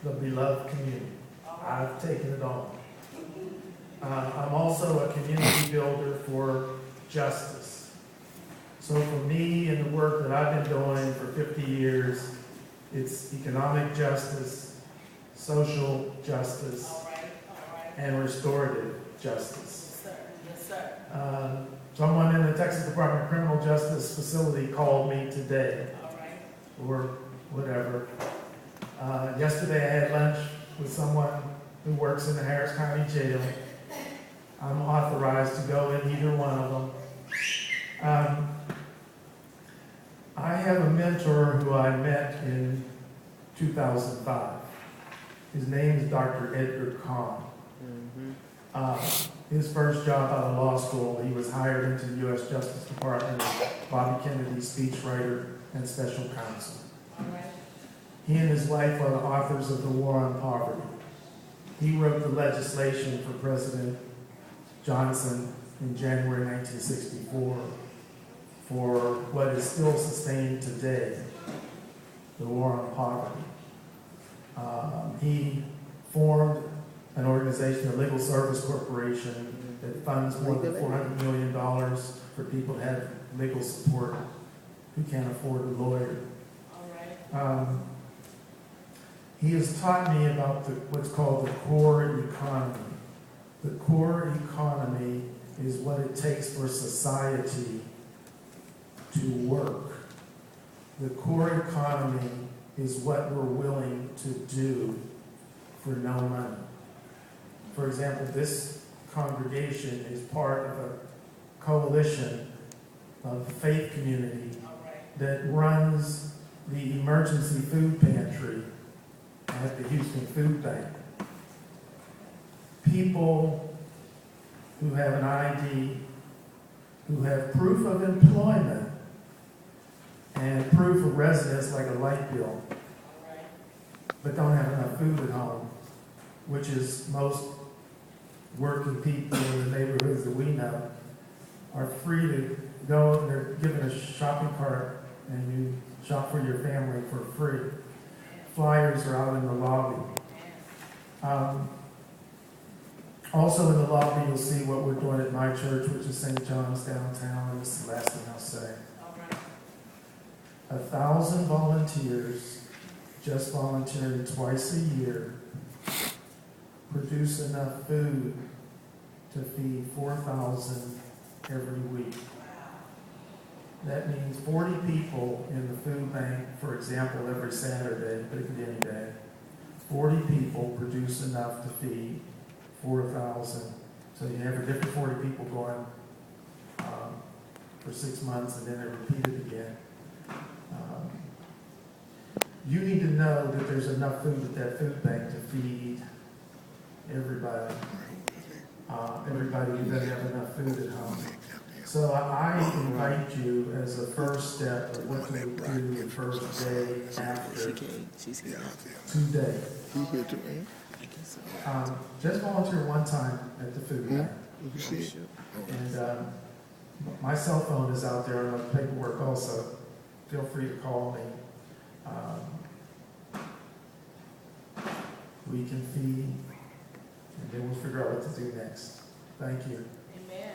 the beloved community. I've taken it on. I'm also a community builder for justice. So for me and the work that I've been doing for 50 years, it's economic justice, social justice, and restorative justice. Yes, sir. Someone in the Texas Department of Criminal Justice facility called me today, or whatever. Yesterday I had lunch with someone who works in the Harris County Jail. I'm authorized to go in either one of them. I have a mentor who I met in 2005. His name is Dr. Edgar Kahn. His first job out of law school, he was hired into the U.S. Justice Department as Bobby Kennedy's speechwriter and special counsel. He and his wife are the authors of The War on Poverty. He wrote the legislation for President Johnson in January 1964 for what is still sustained today, the War on Poverty. He formed an organization, the Legal Service Corporation, that funds more than $400 million for people that have legal support who can't afford a lawyer. He has taught me about what's called the core economy. The core economy is what it takes for society to work. The core economy is what we're willing to do for no money. For example, this congregation is part of a coalition of faith community that runs the emergency food pantry at the Houston Food Bank. People who have an ID, who have proof of employment and proof of residence like a light bill, but don't have enough food at home, which is most working people in the neighborhoods that we know, are free to go and they're given a shopping cart and you shop for your family for free. Flyers are out in the lobby. Also in the lobby, you'll see what we're doing at my church, which is St. John's downtown, and this is the last thing I'll say. 1,000 volunteers, just volunteering twice a year, produce enough food to feed 4,000 every week. That means 40 people in the food bank, for example, every Saturday, but it can be any day. 40 people produce enough to feed 4,000. So you have a different 40 people going for 6 months, and then they repeat it again. You need to know that there's enough food at that food bank to feed everybody. Everybody, you better have enough food at home. So I invite you as a first step of what to do the first day after today. Just volunteer one time at the food bank. And my cell phone is out there on the paperwork also. Feel free to call me. We can feed, and then we'll figure out what to do next. Thank you. Amen.